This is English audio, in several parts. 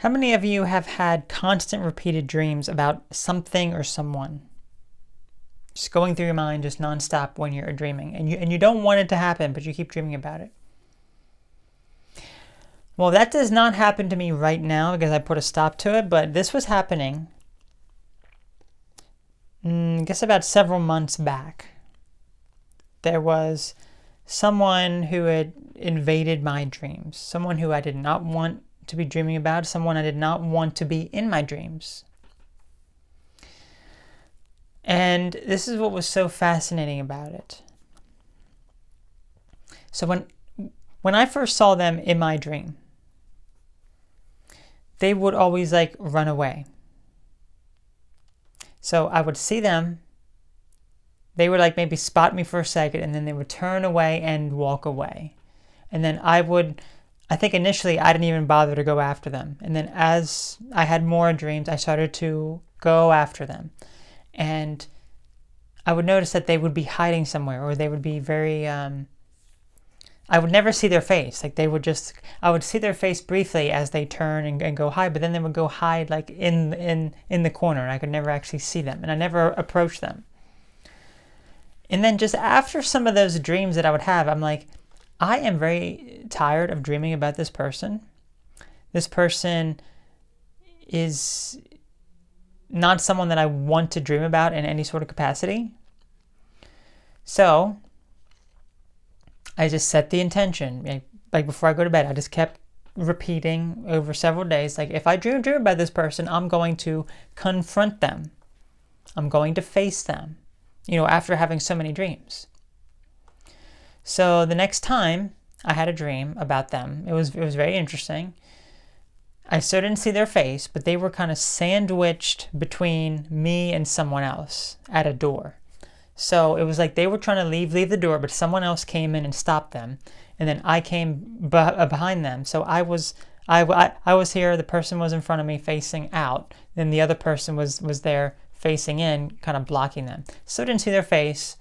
How many of you have had constant repeated dreams about something or someone? Just going through your mind just nonstop when you're dreaming. And you don't want it to happen, but you keep dreaming about it. Well, that does not happen to me right now because I put a stop to it, but this was happening, I guess about several months back. There was someone who had invaded my dreams, someone who I did not want to be dreaming about, someone I did not want to be in my dreams. And this is what was so fascinating about it. So when I first saw them in my dream, they would always like run away. So I would see them, they would like maybe spot me for a second, and then they would turn away and walk away. And then I think initially I didn't even bother to go after them. And then as I had more dreams, I started to go after them. And I would notice that they would be hiding somewhere, or they would be very, I would never see their face. Like I would see their face briefly as they turn and go hide, but then they would go hide like in the corner, and I could never actually see them, and I never approached them. And then just after some of those dreams that I would have, I'm like, I am very tired of dreaming about this person. This person is not someone that I want to dream about in any sort of capacity. So I just set the intention. Like before I go to bed, I just kept repeating over several days, like if I dream about this person, I'm going to confront them. I'm going to face them, after having so many dreams. So the next time I had a dream about them, it was very interesting. I still didn't see their face, but they were kind of sandwiched between me and someone else at a door. So it was like they were trying to leave the door, but someone else came in and stopped them. And then I came behind them. So I was here, the person was in front of me facing out. Then the other person was there facing in, kind of blocking them. Still didn't see their face,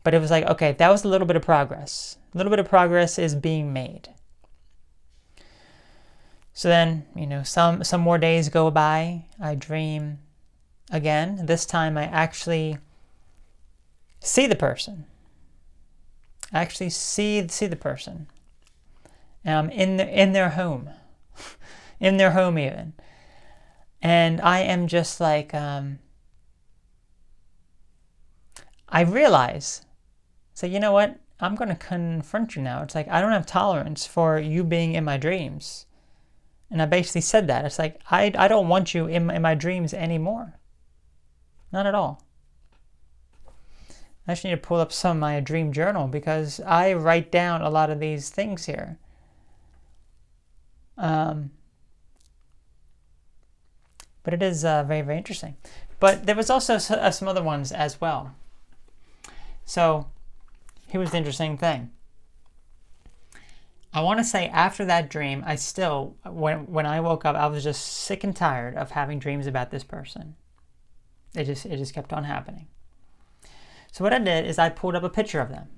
but it was like, okay, that was a little bit of progress. A little bit of progress is being made. So then, some more days go by. I dream again. This time I actually see the person. I actually see the person. And I'm in their home. In their home even. And I am just like, I realize, so you know what? I'm going to confront you now. It's like, I don't have tolerance for you being in my dreams. And I basically said that. It's like, I don't want you in my dreams anymore. Not at all. I actually need to pull up some of my dream journal because I write down a lot of these things here. But it is very, very interesting. But there was also some other ones as well. So here was the interesting thing. I want to say after that dream, I still, when I woke up, I was just sick and tired of having dreams about this person. It just kept on happening. So what I did is I pulled up a picture of them.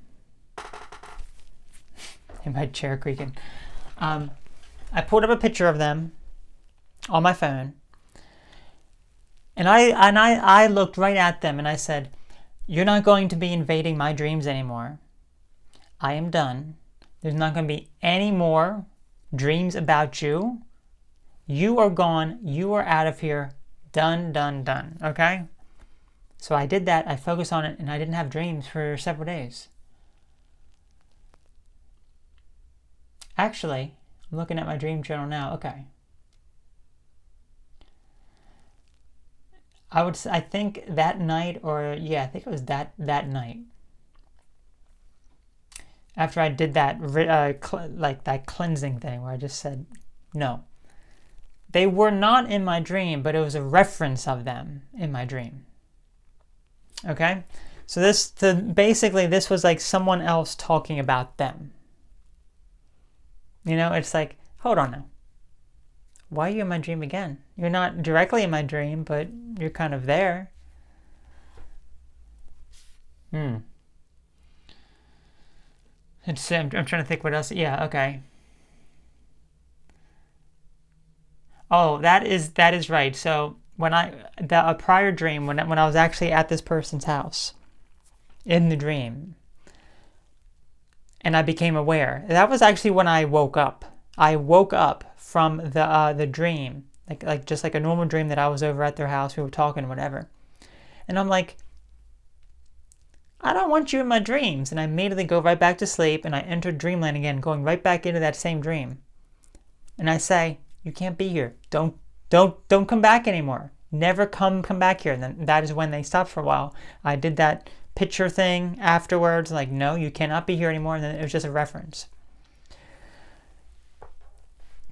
In my chair creaking. I pulled up a picture of them on my phone. And I looked right at them and I said, you're not going to be invading my dreams anymore. I am done. There's not going to be any more dreams about you. You are gone. You are out of here. Done, done, done. Okay? So I did that. I focused on it and I didn't have dreams for several days. Actually, I'm looking at my dream journal now. Okay. I think that night, I think it was that night. After I did that, that cleansing thing where I just said, no. They were not in my dream, but it was a reference of them in my dream. Okay? So basically this was like someone else talking about them. It's like, hold on now. Why are you in my dream again? You're not directly in my dream, but you're kind of there. I'm trying to think what else. Yeah, okay. Oh, that is right. So when a prior dream, when I was actually at this person's house in the dream, and I became aware, that was actually when I woke up. I woke up from the dream, like just like a normal dream that I was over at their house. We were talking, whatever, and I'm like, I don't want you in my dreams. And I immediately go right back to sleep, and I enter dreamland again, going right back into that same dream. And I say, you can't be here. Don't come back anymore. Never come back here. And then that is when they stopped for a while. I did that picture thing afterwards, like, no, you cannot be here anymore. And then it was just a reference.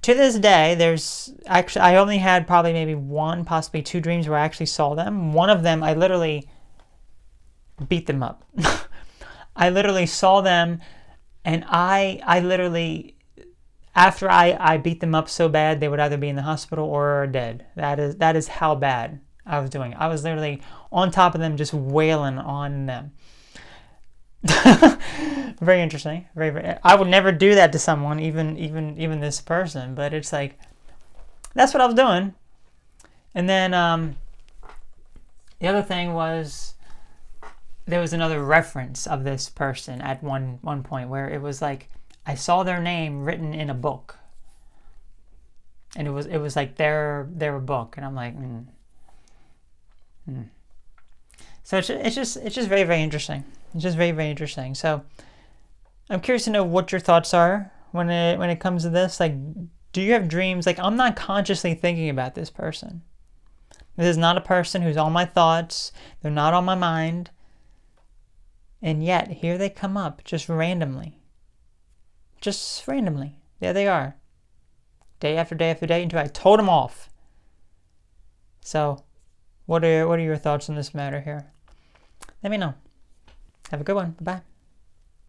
To this day, there's actually, I only had probably maybe one, possibly two dreams where I actually saw them. One of them, I literally beat them up. I literally saw them, and I literally, after I beat them up so bad, they would either be in the hospital or dead. That is how bad I was doing. I was literally on top of them, just wailing on them. Very interesting. Very. I would never do that to someone, even this person. But it's like, that's what I was doing. And then the other thing was, there was another reference of this person at one point where it was like, I saw their name written in a book, and it was like their book, and I'm like, So it's just very, very interesting. It's just very, very interesting. So I'm curious to know what your thoughts are when it comes to this. Like, do you have dreams? Like, I'm not consciously thinking about this person. This is not a person who's on my thoughts. They're not on my mind. And yet, here they come up just randomly. Just randomly. There they are. Day after day after day until I told them off. So, what are your thoughts on this matter here? Let me know. Have a good one. Bye-bye.